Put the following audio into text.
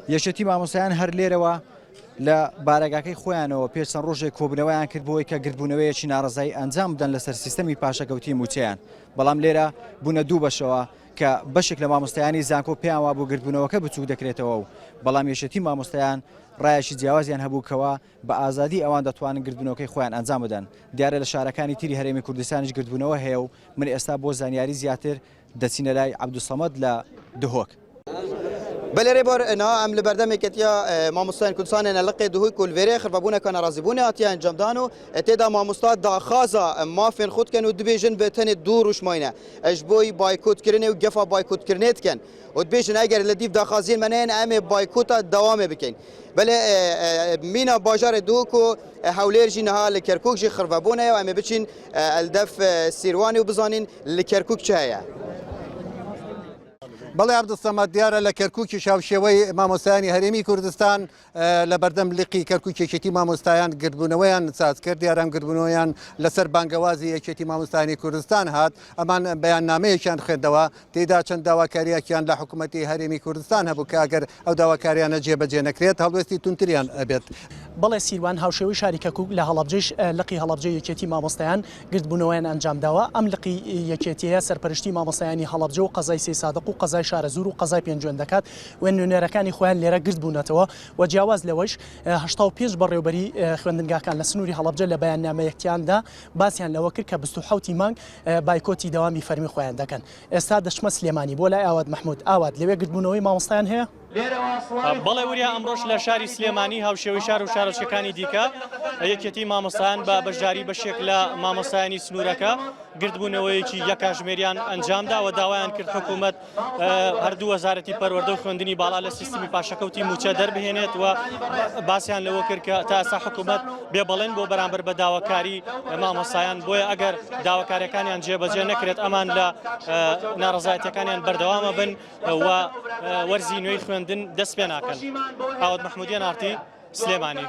یەکێتی مامۆستایان هەر لێرەوە لە بارەگاکەی خۆیانەوە پێش چەند ڕۆژێک کۆبنەوەیان کرد بۆی کە گرتبوونەوەیەکی ناڕزایی ئەنجام بدەن لەسەر سیستەمی پاشەکەوتی موچەیان. بەڵام لێرە بوونە دوو بەشەوە کە بەشێک لە مامۆستایانی زانکۆ پێیان وا بۆ گرتبوونەوەکە بچوو دەکرێتەوە و بەڵام یەکێتی مامۆستایان ڕایەکی جیاوازیان هەبووکەوە بە ئازادی ئەوان دەتوانن گردبوونەوەکەی خۆیان ئەنجام بدەن. دیارە لە شارەکانی تری هەرێمی کوردستانیش گردبوونەوە هەیە و من ئێستا بۆ زانیاری زیاتر دەچینە لای عەبدولسەمەد لە دهۆک. بله ریبار نه ام لبردم کتیا ماموستان کردستان نلقی دهوی کل وری خربابونه کن رازیبونه آتیا انجام دانو اتدا ماموستاد داخازا مافین خود کن و دبیجن به تن دوروش ماینه اجبوی بایکوت کردن و گفا بایکوت کردنیت کن و دبیجن اگر لدیف داخازین منن ام بایکوت دوام بکن بله مینا باجار دوکو حولیر جنها لکرکوک جی خربابونه و ام بچین الدف سیروانی و بزانین لکرکوک چهایه. بەڵێ عەبدولسەمەد دیارە لە کەرکووکی شاوشێوەی مامۆستایانی هەرێمی کوردستان لە بەردەم لقی کەرکووک یەکێتی مامۆستایان گرتبوونەوەیان ساز کرد. دیارە گرتبوونەوەیان لەسەر بانگەوازی یەکێتی مامۆستایانی کوردستان هات. ئەمان بەیاننامەیەکیان خوێندەوە تێدا چەند داواکاریەکیان لە حکوومەتی هەرێمی کوردستان هەبوو کە ئەگەر ئەو داواکاریانە جێبەجێ نەکرێت هەڵوێستی تونتریان ئەبێت. بەڵێ سیروان هاوشێوەی شاری کەرکووک لە هەڵەبجەش لقی هەڵەبجە یەکێتی مامۆستایان گرتبوونەوەیان ئەنجام داوە. ئەم لقی یەکێتیە سەرپەرشتی مامۆستایانی هەڵەبجە و قەزای سێ سادق و قەزای شارە زور و قەزای پێنجوێن دەکات و نوێنەرەکانی خۆیان لێرە گرت بوونەتەوە و جیاواز لەوەش 85 بەڕێوەبەری خوێندنگاکان لە سنووری هەڵەبجە لە بەیاننامە یەکتیاندا باسییان لەوە کرد کە 27 مانگ بایکۆتی داوامی فەرمی خۆیان دەکەن. ئێستا دەچمە سلێمانی بۆ لای ئاوات محمود. ئاوات لەوێ گرتبوونەوەی مامۆستایان هەیە؟ بەڵێ وریا ئەمڕۆژ لە شاری سلێمانی هاوشێوەی شار و شارۆچەکانی دیکە یەکێتی مامۆستایان بە بەشداری بەشێک لە مامۆستایانی سنوورەکە گرتبوونەوەیەکی یەکاژمێریان ئەنجامدا و داوایان کرد حکوومەت هەردوو وەزارەتی پەروەردە و خوێندنی باڵا لە سیستمی پاشەکەوتی موچە دەربهێنێت و باسییان لەوە کرد کە تا ئێستا حکوومەت بێبەڵێن بۆ بەرامبەر بە داواکاری مامۆستایان بۆیە ئەگەر داواکاریەکانیان جێبەجێ نەکرێت ئەمان لە ناڕەزایەتیەکانیان بەردەوامە بن و وەرزی نوێی خوێندن دەست پێ ناکەن. ئاوات محمودیان ئارتی سلێمانی.